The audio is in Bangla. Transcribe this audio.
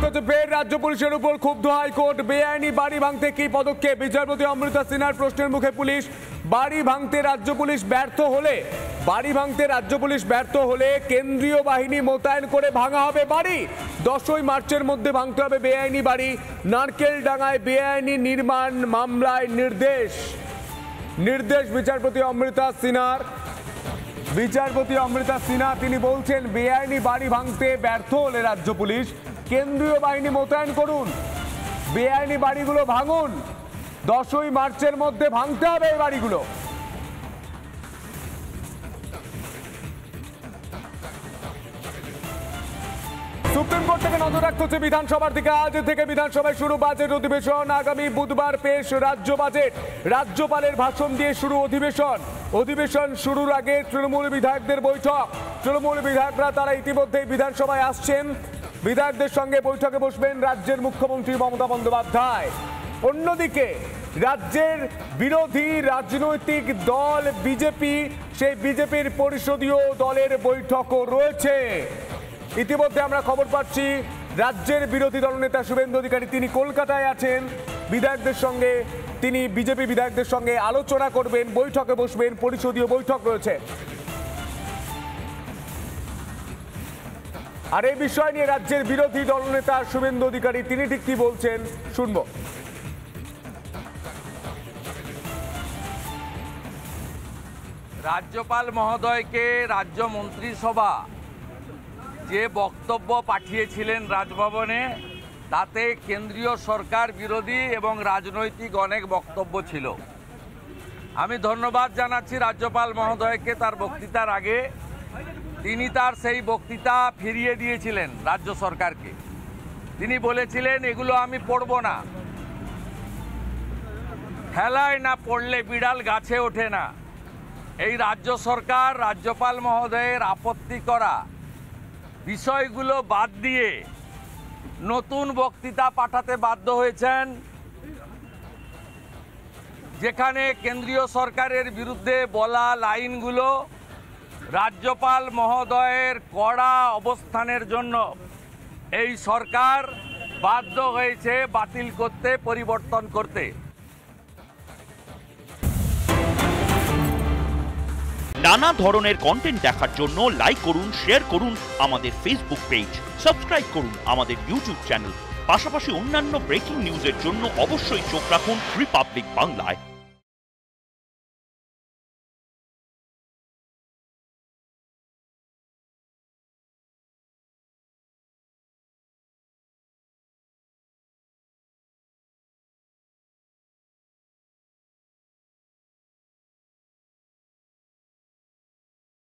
রাখতে ফের রাজ্য পুলিশের উপর ক্ষুব্ধ হাইকোর্ট। বেআইনি বাড়ি ভাঙতে কি পদক্ষেপ? বিচারপতি অমৃতা সিনহার প্রশ্নের মুখে পুলিশ। বাড়ি ভাঙতে রাজ্য পুলিশ ব্যর্থ হলে কেন্দ্রীয় বাহিনী মোতায়েন করে ভাঙা হবে বাড়ি। 10ই মার্চের মধ্যে ভাঙতে হবে বেআইনি বাড়ি। নারকেলডাঙ্গায় বেআইনি নির্মাণ মামলায় নির্দেশ বিচারপতি অমৃতা সিনহা তিনি বলছেন, বেআইনি বাড়ি ভাঙতে ব্যর্থ হলে রাজ্য পুলিশ কেন্দ্রীয় বাহিনী মোতায়েন করুন, বেআইনি বাড়িগুলো ভাঙুন। 10ই মার্চের মধ্যে ভাঙতে হবে এই বাড়িগুলো। সুপ্রিম কোর্ট থেকে নজর রাখতে হচ্ছে বিধানসভার দিকে। আজ থেকে বিধানসভায় শুরু বাজেট অধিবেশন। আগামী বুধবার পেশ রাজ্য বাজেট। রাজ্যপালের ভাষণ দিয়ে শুরু অধিবেশন শুরুর আগে তৃণমূল বিধায়কদের বৈঠক। তৃণমূল বিধায়করা তারা ইতিমধ্যেই বিধানসভায় আসছেন। বিধায়কদের সঙ্গে বৈঠকে বসবেন রাজ্যের মুখ্যমন্ত্রী মমতা বন্দ্যোপাধ্যায়। অন্যদিকে রাজ্যের বিরোধী রাজনৈতিক দল বিজেপি, সেই বিজেপির পরিষদীয় দলের বৈঠকও রয়েছে। ইতিমধ্যে আমরা খবর পাচ্ছি রাজ্যের বিরোধী দলনেতা শুভেন্দু অধিকারী তিনি কলকাতায় আছেন। তিনি বিজেপি বিধায়কদের সঙ্গে আলোচনা করবেন, বৈঠকে বসবেন, পরিষদীয় বৈঠক রয়েছে। আর এই বিষয় নিয়ে রাজ্যের বিরোধী দলনেতা শুভেন্দু অধিকারী তিনি ঠিক কি বলছেন শুনবো। রাজ্যপাল মহোদয়কে রাজ্য মন্ত্রিসভা যে বক্তব্য পাঠিয়েছিলেন রাজভবনে, তাতে কেন্দ্রীয় সরকার বিরোধী এবং রাজনৈতিক অনেক বক্তব্য ছিল। আমি ধন্যবাদ জানাচ্ছি রাজ্যপাল মহোদয়কে তার বক্তৃতার আগে। তিনি তার সেই বক্তৃতা ফিরিয়ে দিয়েছিলেন রাজ্য সরকারকে। তিনি বলেছিলেন, এগুলো আমি পড়ব না, খেলায় না পড়লে বিড়াল গাছে ওঠে না। এই রাজ্য সরকার রাজ্যপাল মহোদয়ের আপত্তি করা বিষয়গুলো বাদ দিয়ে নতুন বক্তৃতা পাঠাতে বাধ্য হয়েছেন, যেখানে কেন্দ্রীয় সরকারের বিরুদ্ধে বলা লাইনগুলো রাজ্যপাল মহোদয়ের কড়া অবস্থানের জন্য এই সরকার বাধ্য হয়েছে বাতিল করতে, পরিবর্তন করতে। নানা ধরনের কন্টেন্ট দেখার জন্য লাইক করুন, শেয়ার করুন আমাদের ফেসবুক পেজ, সাবস্ক্রাইব করুন আমাদের ইউটিউব চ্যানেল। পাশাপাশি অন্যান্য ব্রেকিং নিউজের জন্য অবশ্যই চোখ রাখুন রিপাবলিক বাংলায়।